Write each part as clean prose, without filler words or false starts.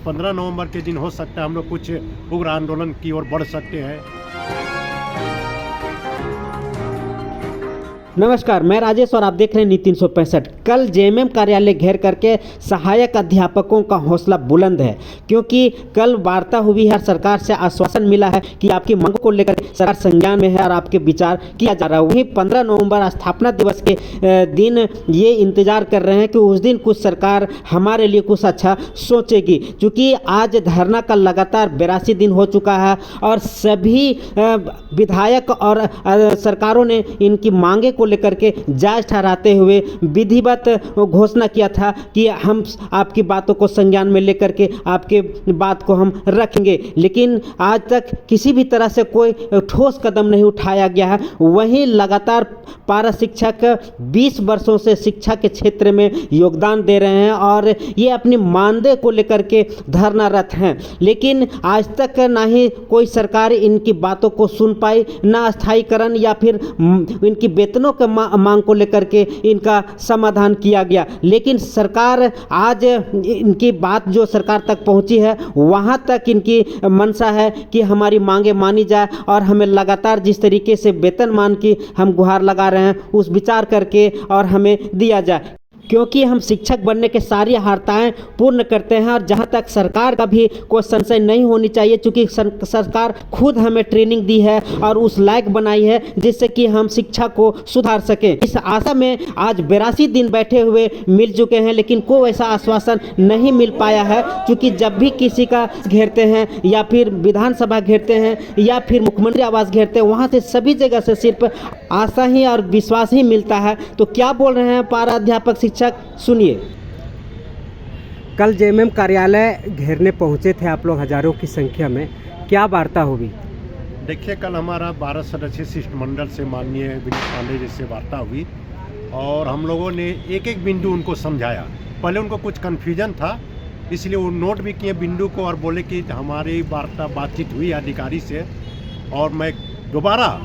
15 नवंबर के दिन हो सकता है हम लोग कुछ उग्र आंदोलन की ओर बढ़ सकते हैं। नमस्कार, मैं राजेश और आप देख रहे हैं नीति 365। कल जेएमएम कार्यालय घेर करके सहायक अध्यापकों का हौसला बुलंद है, क्योंकि कल वार्ता हुई है, सरकार से आश्वासन मिला है कि आपकी मांगों को लेकर सरकार संज्ञान में है और आपके विचार किया जा रहा है। वहीं 15 नवंबर स्थापना दिवस के दिन ये इंतजार कर रहे हैं कि उस दिन कुछ सरकार हमारे लिए कुछ अच्छा सोचेगी, क्योंकि आज धरना का लगातार 82 दिन हो चुका है और सभी विधायक और सरकारों ने इनकी मांगे को लेकर के जायज ठहराते हुए विधिवत घोषणा किया था कि हम आपकी बातों को संज्ञान में लेकर के आपके बात को हम रखेंगे, लेकिन आज तक किसी भी तरह से कोई ठोस कदम नहीं उठाया गया है। वहीं लगातार पारा शिक्षक 20 वर्षों से शिक्षा के क्षेत्र में योगदान दे रहे हैं और ये अपनी मानदेय को लेकर के धरनारत हैं, लेकिन आज तक ना ही कोई सरकार इनकी बातों को सुन पाई, ना स्थायीकरण या फिर इनकी वेतनों के मांग को लेकर के इनका समाधान किया गया। लेकिन सरकार आज इनकी बात जो सरकार तक पहुंची है, वहां तक इनकी मंशा है कि हमारी मांगे मानी जाए और हमें लगातार जिस तरीके से वेतनमान की हम गुहार लगा रहे हैं उस विचार करके और हमें दिया जाए, क्योंकि हम शिक्षक बनने के सारी हारताएं पूर्ण करते हैं। और जहां तक सरकार का भी कोई संशय नहीं होनी चाहिए, क्योंकि सरकार खुद हमें ट्रेनिंग दी है और उस लायक बनाई है जिससे कि हम शिक्षा को सुधार सकें। इस आशा में आज 82 दिन बैठे हुए मिल चुके हैं, लेकिन कोई ऐसा आश्वासन नहीं मिल पाया है, क्योंकि जब भी किसी का घेरते हैं या फिर विधानसभा घेरते हैं या फिर मुख्यमंत्री आवास घेरते हैं, वहाँ से सभी जगह से सिर्फ आशा ही और विश्वास ही मिलता है। तो क्या बोल रहे हैं पारा अध्यापक शिक्षक, सुनिए। कल जेएमएम कार्यालय घेरने पहुंचे थे आप लोग हजारों की संख्या में, क्या वार्ता होगी? देखिए, कल हमारा 12 सदस्यीय शिष्टमंडल से माननीय विनीत पांडे जी से वार्ता हुई और हम लोगों ने एक एक बिंदु उनको समझाया। पहले उनको कुछ कन्फ्यूजन था, इसलिए वो नोट भी किए बिंदु को और बोले कि हमारी बातचीत हुई अधिकारी से और मैं दोबारा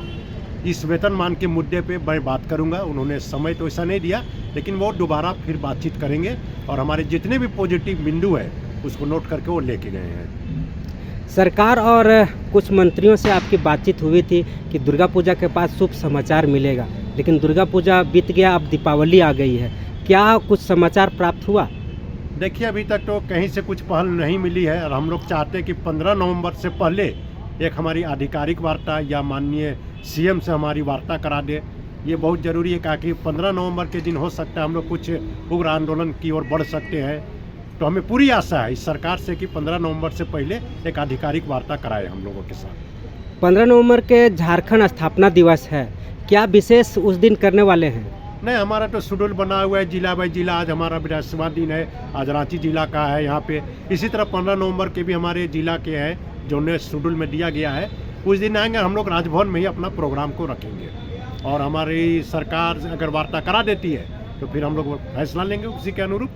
इस वेतनमान के मुद्दे पे मैं बात करूंगा। उन्होंने समय तो ऐसा नहीं दिया, लेकिन वो दोबारा फिर बातचीत करेंगे और हमारे जितने भी पॉजिटिव बिंदु है उसको नोट करके वो लेके गए हैं। सरकार और कुछ मंत्रियों से आपकी बातचीत हुई थी कि दुर्गा पूजा के बाद शुभ समाचार मिलेगा, लेकिन दुर्गा पूजा बीत गया, अब दीपावली आ गई है, क्या कुछ समाचार प्राप्त हुआ? देखिए, अभी तक तो कहीं से कुछ पहल नहीं मिली है और हम लोग चाहते हैं कि 15 नवंबर से पहले एक हमारी आधिकारिक वार्ता या माननीय सीएम से हमारी वार्ता करा दे। ये बहुत ज़रूरी है, क्योंकि 15 नवंबर के दिन हो सकता है हम लोग कुछ उग्र आंदोलन की ओर बढ़ सकते हैं। तो हमें पूरी आशा है इस सरकार से कि 15 नवंबर से पहले एक आधिकारिक वार्ता कराए हम लोगों के साथ। 15 नवंबर के झारखंड स्थापना दिवस है, क्या विशेष उस दिन करने वाले हैं? नहीं, हमारा तो शेड्यूल बना हुआ है जिला बाई जिला। आज हमारा विधानसभा दिन है, आज रांची जिला का है यहाँ पे। इसी तरह 15 नवंबर के भी हमारे जिला के हैं जो उन्हें शेड्यूल में दिया गया है। उस दिन आएंगे, हम लोग राजभवन में ही अपना प्रोग्राम को रखेंगे और हमारी सरकार अगर वार्ता करा देती है तो फिर हम लोग फैसला लेंगे उसी के अनुरूप।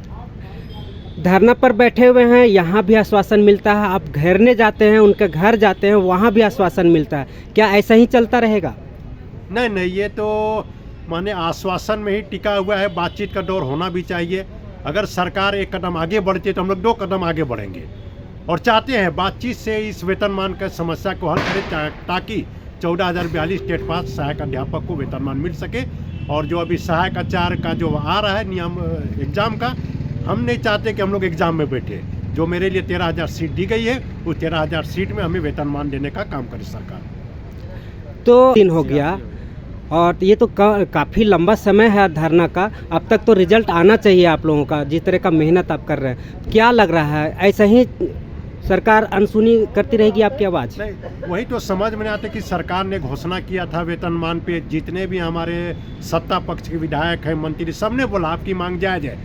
धरना पर बैठे हुए हैं, यहाँ भी आश्वासन मिलता है, आप घेरने जाते हैं, उनके घर जाते हैं, वहाँ भी आश्वासन मिलता है, क्या ऐसा ही चलता रहेगा? नहीं, ये तो माने आश्वासन में ही टिका हुआ है। बातचीत का दौर होना भी चाहिए। अगर सरकार एक कदम आगे बढ़ती है तो हम लोग 2 कदम आगे बढ़ेंगे और चाहते हैं बातचीत से इस वेतनमान का समस्या को हल करें, ताकि 14,042 स्टेट पास सहायक अध्यापक को वेतनमान मिल सके। और जो अभी सहायक आचार्य का जो आ रहा है नियम एग्ज़ाम का, हम नहीं चाहते कि हम लोग एग्ज़ाम में बैठे। जो मेरे लिए 13,000 सीट दी गई है, उस 13,000 सीट में हमें वेतनमान देने का काम करे सरकार। तो दिन हो गया और ये तो काफ़ी लंबा समय है धरना का, अब तक तो रिजल्ट आना चाहिए आप लोगों का, जिस तरह का मेहनत आप कर रहे हैं। क्या लग रहा है, ऐसा ही सरकार अनसुनी करती रहेगी आपकी आवाज़? नहीं, वही तो समझ में नहीं आता कि सरकार ने घोषणा किया था वेतनमान पे, जितने भी हमारे सत्ता पक्ष के विधायक हैं, मंत्री, सबने बोला आपकी मांग जायज़ है।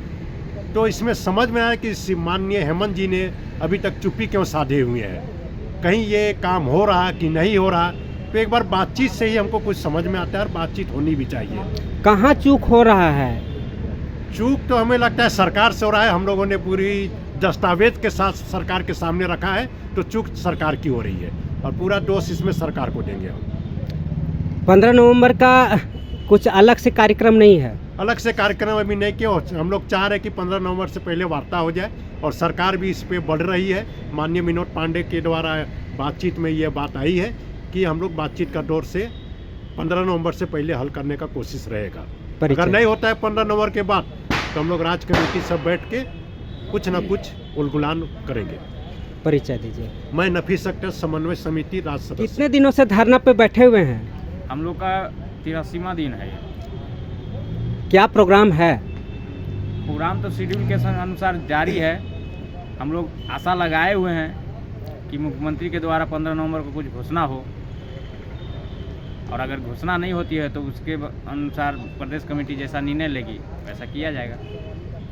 तो इसमें समझ में आया कि माननीय हेमंत जी ने अभी तक चुप्पी क्यों साधे हुए हैं, कहीं ये काम हो रहा कि नहीं हो रहा। तो एक बार बातचीत से ही हमको कुछ समझ में आता है और बातचीत होनी भी चाहिए। कहाँ चूक हो रहा है? चूक तो हमें लगता है सरकार से हो रहा है। हम लोगों ने पूरी दस्तावेज के साथ सरकार के सामने रखा है, तो चूक सरकार की हो रही है और पूरा दोष इसमें सरकार को देंगे हम। 15 नवंबर का कुछ अलग से कार्यक्रम नहीं है? अलग से कार्यक्रम अभी नहीं किया। हम लोग चाह रहे हैं कि 15 नवंबर से पहले वार्ता हो जाए और सरकार भी इस पे बढ़ रही है। माननीय विनोद पांडे के द्वारा बातचीत में ये बात आई है कि हम लोग बातचीत का दौर से 15 नवंबर से पहले हल करने का कोशिश रहेगा। अगर नहीं होता है 15 नवंबर के बाद तो हम लोग राज्य कमेटी सब बैठ के कुछ न कुछ उलगुलान करेंगे। परिचय दीजिए। मैं नफीस अख्तर, समन्वय समिति राज्य सदस्य। कितने दिनों से धरना पे बैठे हुए हैं? हम लोग का 83वां दिन है। क्या प्रोग्राम है? प्रोग्राम तो शेड्यूल के अनुसार जारी है। हम लोग आशा लगाए हुए हैं कि मुख्यमंत्री के द्वारा 15 नवंबर को कुछ घोषणा हो, और अगर घोषणा नहीं होती है तो उसके अनुसार प्रदेश कमेटी जैसा निर्णय लेगी वैसा किया जाएगा।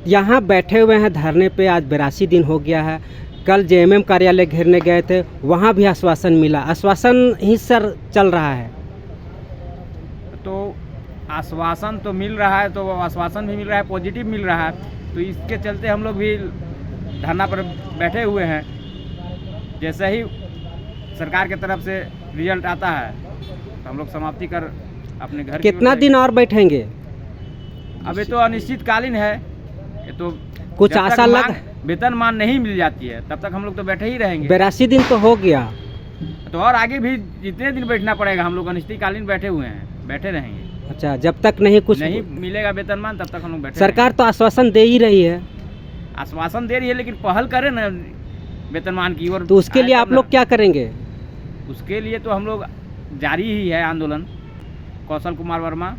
यहाँ बैठे हुए हैं धरने पे, आज 82 दिन हो गया है। कल जेएमएम कार्यालय घेरने गए थे, वहाँ भी आश्वासन मिला। आश्वासन ही सर चल रहा है। तो आश्वासन तो मिल रहा है, तो आश्वासन भी मिल रहा है, पॉजिटिव मिल रहा है, तो इसके चलते हम लोग भी धरना पर बैठे हुए हैं। जैसे ही सरकार की तरफ से रिजल्ट आता है तो हम लोग समाप्ति कर अपने घर। कितना दिन और बैठेंगे? अभी तो अनिश्चितकालीन है। ये तो कुछ आशा लग वेतनमान नहीं मिल जाती है तब तक हम लोग तो बैठे ही रहेंगे। 82 दिन तो हो गया, तो और आगे भी जितने दिन बैठना पड़ेगा। हम लोग अनिश्चितकालीन बैठे हुए हैं, बैठे रहेंगे। अच्छा, जब तक नहीं कुछ नहीं मिलेगा वेतनमान तब तक हम लोग बैठे सरकार तो आश्वासन दे ही रही है। आश्वासन दे रही है, लेकिन पहल करें ना वेतनमान की ओर। तो उसके लिए आप लोग क्या करेंगे? उसके लिए तो हम लोग जारी ही है आंदोलन। कौशल कुमार वर्मा,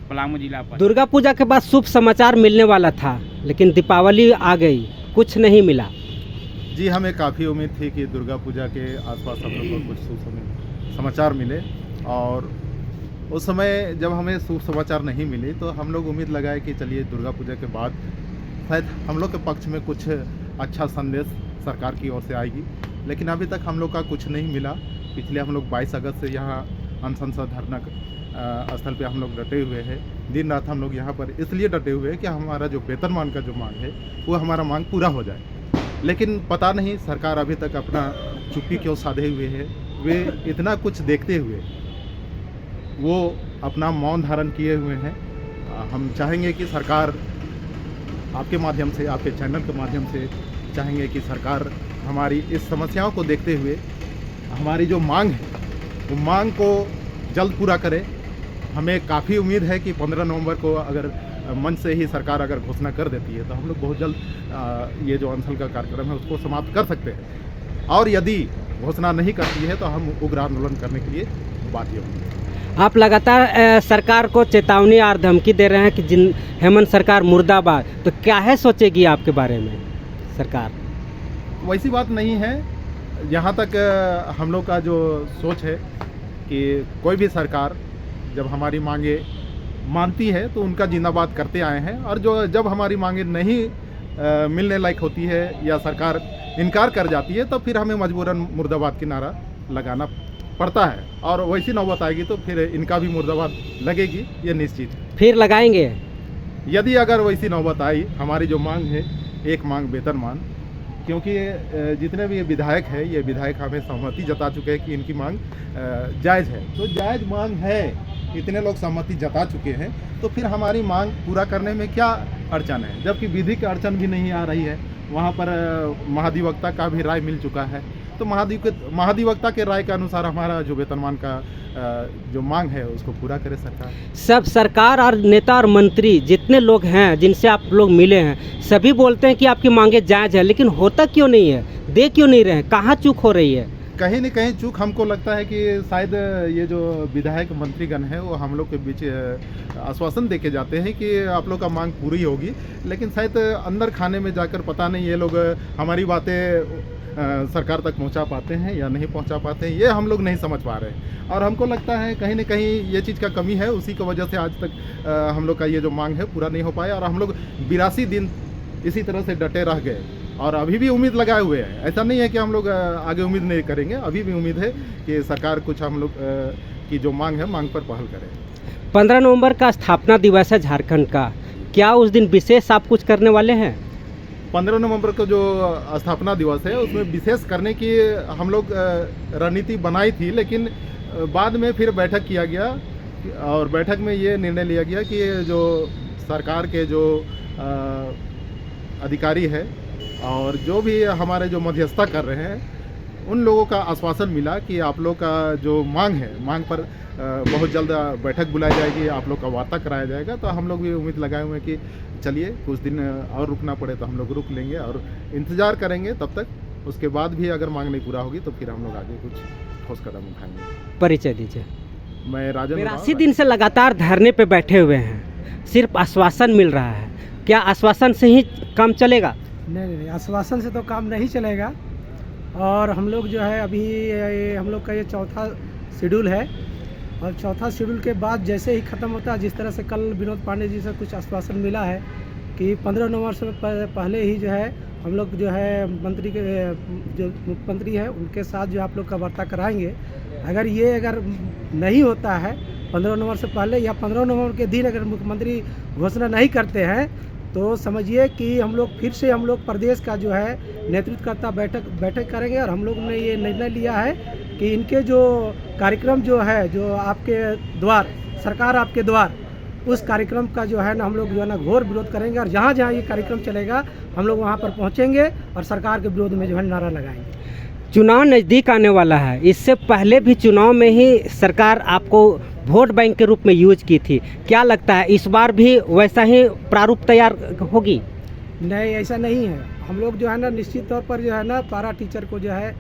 पलामू जिला पर। दुर्गा पूजा के बाद शुभ समाचार मिलने वाला था, लेकिन दीपावली आ गई, कुछ नहीं मिला। जी, हमें काफ़ी उम्मीद थी कि दुर्गा पूजा के आसपास हम लोग को कुछ शुभ समाचार मिले, और उस समय जब हमें शुभ समाचार नहीं मिले तो हम लोग उम्मीद लगाए कि चलिए दुर्गा पूजा के बाद शायद हम लोग के पक्ष में कुछ अच्छा संदेश सरकार की ओर से आएगी। लेकिन अभी तक हम लोग का कुछ नहीं मिला। पिछले हम लोग 22 अगस्त से यहाँ अनशन धरना स्थल पे हम लोग डटे हुए हैं। दिन रात हम लोग यहाँ पर इसलिए डटे हुए हैं कि हमारा जो वेतनमान का जो मांग है वो हमारा मांग पूरा हो जाए। लेकिन पता नहीं सरकार अभी तक अपना चुप्पी क्यों साधे हुए है। वे इतना कुछ देखते हुए वो अपना मौन धारण किए हुए हैं। हम चाहेंगे कि सरकार आपके माध्यम से, आपके चैनल के माध्यम से चाहेंगे कि सरकार हमारी इस समस्याओं को देखते हुए हमारी जो मांग है वो मांग को जल्द पूरा करे। हमें काफ़ी उम्मीद है कि 15 नवंबर को अगर मंच से ही सरकार अगर घोषणा कर देती है तो हम लोग बहुत जल्द ये जो अनशन का कार्यक्रम है उसको समाप्त कर सकते हैं। और यदि घोषणा नहीं करती है तो हम उग्र आंदोलन करने के लिए बाध्य होंगे। आप लगातार सरकार को चेतावनी और धमकी दे रहे हैं कि जिन हेमंत सरकार मुर्दाबाद, तो क्या है सोचेगी आपके बारे में सरकार? वैसी बात नहीं है। यहाँ तक हम लोग का जो सोच है कि कोई भी सरकार जब हमारी मांगे मानती है तो उनका जिंदाबाद करते आए हैं, और जो जब हमारी मांगे नहीं मिलने लायक होती है या सरकार इनकार कर जाती है तो फिर हमें मजबूरन मुर्दाबाद की नारा लगाना पड़ता है। और वैसी नौबत आएगी तो फिर इनका भी मुर्दाबाद लगेगी, ये निश्चित। फिर लगाएंगे यदि अगर वैसी नौबत आई। हमारी जो मांग है, एक मांग वेतनमान, क्योंकि जितने भी विधायक हैं ये विधायक हमें सहमति जता चुके हैं कि इनकी मांग जायज़ है। तो जायज़ मांग है, इतने लोग सहमति जता चुके हैं, तो फिर हमारी मांग पूरा करने में क्या अड़चन है? जबकि विधि की अड़चन भी नहीं आ रही है। वहाँ पर महाधिवक्ता का भी राय मिल चुका है, तो महाधिवक्ता के राय के अनुसार हमारा जो वेतनमान का जो मांग है उसको पूरा करे सरकार। सब सरकार और नेता और मंत्री जितने लोग हैं जिनसे आप लोग मिले हैं, सभी बोलते हैं कि आपकी मांगे जायज़ है, लेकिन होता क्यों नहीं है? दे क्यों नहीं रहे? कहाँ चूक हो रही है? कहीं न कहीं चूक हमको लगता है कि शायद ये जो विधायक मंत्रीगण हैं वो हम लोग के बीच आश्वासन दे के जाते हैं कि आप लोग का मांग पूरी होगी, लेकिन शायद अंदर खाने में जाकर पता नहीं ये लोग हमारी बातें सरकार तक पहुंचा पाते हैं या नहीं पहुंचा पाते हैं, ये हम लोग नहीं समझ पा रहे हैं। और हमको लगता है कहीं न कहीं ये चीज़ का कमी है। उसी की वजह से आज तक हम लोग का ये जो मांग है पूरा नहीं हो पाया, और हम लोग 82 दिन इसी तरह से डटे रह गए, और अभी भी उम्मीद लगाए हुए हैं। ऐसा नहीं है कि हम लोग आगे उम्मीद नहीं करेंगे, अभी भी उम्मीद है कि सरकार कुछ हम लोग की जो मांग है मांग पर पहल करे। 15 नवंबर का स्थापना दिवस है झारखंड का, क्या उस दिन विशेष आप कुछ करने वाले हैं? 15 नवंबर को जो स्थापना दिवस है उसमें विशेष करने की हम लोग रणनीति बनाई थी, लेकिन बाद में फिर बैठक किया गया और बैठक में ये निर्णय लिया गया कि ये जो सरकार के जो अधिकारी है और जो भी हमारे जो मध्यस्थता कर रहे हैं उन लोगों का आश्वासन मिला कि आप लोग का जो मांग है, मांग पर बहुत जल्द बैठक बुलाई जाएगी, आप लोग का वार्ता कराया जाएगा। तो हम लोग भी उम्मीद लगाए हुए हैं कि चलिए कुछ दिन और रुकना पड़े तो हम लोग रुक लेंगे और इंतज़ार करेंगे तब तक। उसके बाद भी अगर मांग नहीं पूरा होगी तो फिर हम लोग आगे कुछ ठोस कदम उठाएंगे। परिचय दीजिए। मैं राजन 82 दिन से लगातार धरने पे बैठे हुए हैं, सिर्फ आश्वासन मिल रहा है, क्या आश्वासन से ही काम चलेगा? नहीं, आश्वासन से तो काम नहीं चलेगा। और हम लोग जो है अभी हम लोग का ये चौथा शेड्यूल है और चौथा शेड्यूल के बाद जैसे ही ख़त्म होता है, जिस तरह से कल विनोद पांडे जी से कुछ आश्वासन मिला है कि 15 नवंबर से पहले ही जो है हम लोग जो है मंत्री के जो मुख्यमंत्री हैं उनके साथ जो आप लोग का वार्ता कराएंगे। अगर नहीं होता है 15 नवंबर से पहले या 15 नवंबर के दिन अगर मुख्यमंत्री घोषणा नहीं करते हैं तो समझिए कि हम लोग फिर से हम लोग प्रदेश का जो है नेतृत्वकर्ता बैठक करेंगे। और हम लोग ने ये निर्णय लिया है कि इनके जो कार्यक्रम जो है, जो आपके द्वार, सरकार आपके द्वार, उस कार्यक्रम का जो है ना हम लोग जो है ना घोर विरोध करेंगे। और जहाँ जहाँ ये कार्यक्रम चलेगा हम लोग वहाँ पर पहुँचेंगे और सरकार के विरोध में जो है नारा लगाएंगे। चुनाव नज़दीक आने वाला है, इससे पहले भी चुनाव में ही सरकार आपको वोट बैंक के रूप में यूज की थी, क्या लगता है इस बार भी वैसा ही प्रारूप तैयार होगी? नहीं, ऐसा नहीं है। हम लोग जो है ना निश्चित तौर पर जो है ना पारा टीचर को जो है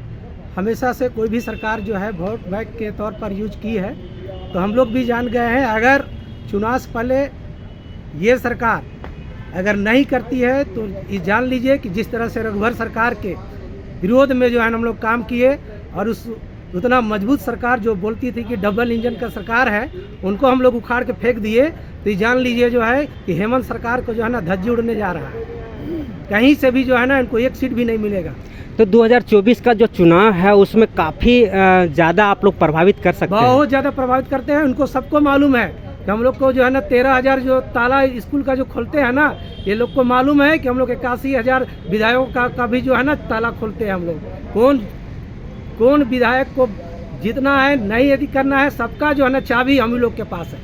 हमेशा से कोई भी सरकार जो है वोट बैंक के तौर पर यूज की है। तो हम लोग भी जान गए हैं अगर चुनाव से पहले ये सरकार अगर नहीं करती है तो ये जान लीजिए कि जिस तरह से रघुवर सरकार के विरोध में जो है हम लोग काम किए और उतना मजबूत सरकार जो बोलती थी कि डबल इंजन का सरकार है उनको हम लोग उखाड़ के फेंक दिए। तो ये जान लीजिए जो है कि हेमंत सरकार को जो है ना धज्जी उड़ने जा रहा है, कहीं से भी जो है ना इनको एक सीट भी नहीं मिलेगा। तो 2024 का जो चुनाव है उसमें काफ़ी ज़्यादा आप लोग प्रभावित कर सकते हैं। बहुत ज़्यादा प्रभावित करते हैं। उनको सबको मालूम है कि हम लोग को जो है ना 13,000 जो ताला स्कूल का जो खोलते हैं ना, ये लोग को मालूम है कि हम लोग 81,000 विधायकों का भी जो है ना ताला खोलते हैं हम लोग। कौन विधायक को जितना है नहीं यदि करना है, सबका जो है ना चाबी हम लोग के पास है,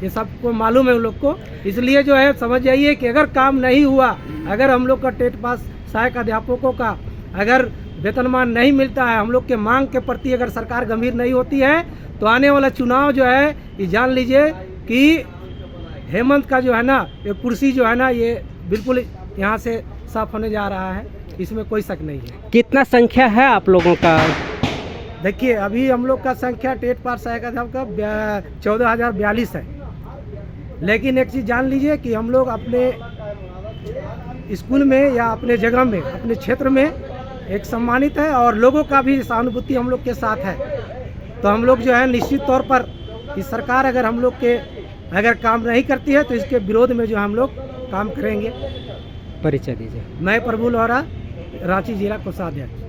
ये सबको मालूम है उन लोग को। इसलिए जो है समझ जाइए कि अगर काम नहीं हुआ, अगर हम लोग का टेट पास सहायक अध्यापकों का अगर वेतनमान नहीं मिलता है, हम लोग के मांग के प्रति अगर सरकार गंभीर नहीं होती है तो आने वाला चुनाव जो है ये जान लीजिए कि हेमंत का जो है ना ये कुर्सी जो है ना ये बिल्कुल यहाँ से साफ होने जा रहा है, इसमें कोई शक नहीं है। कितना संख्या है आप लोगों का? देखिए अभी हम लोग का संख्या टेट पास सहायक अध्यापक का 14,042 है। लेकिन एक चीज़ जान लीजिए कि हम लोग अपने स्कूल में या अपने जगह में, अपने क्षेत्र में एक सम्मानित है और लोगों का भी सहानुभूति हम लोग के साथ है। तो हम लोग जो है निश्चित तौर पर इस सरकार अगर हम लोग के अगर काम नहीं करती है तो इसके विरोध में जो हम लोग काम करेंगे। परिचय दीजिए। मैं प्रभु लोहरा, रांची जिला कोषाध्यक्ष।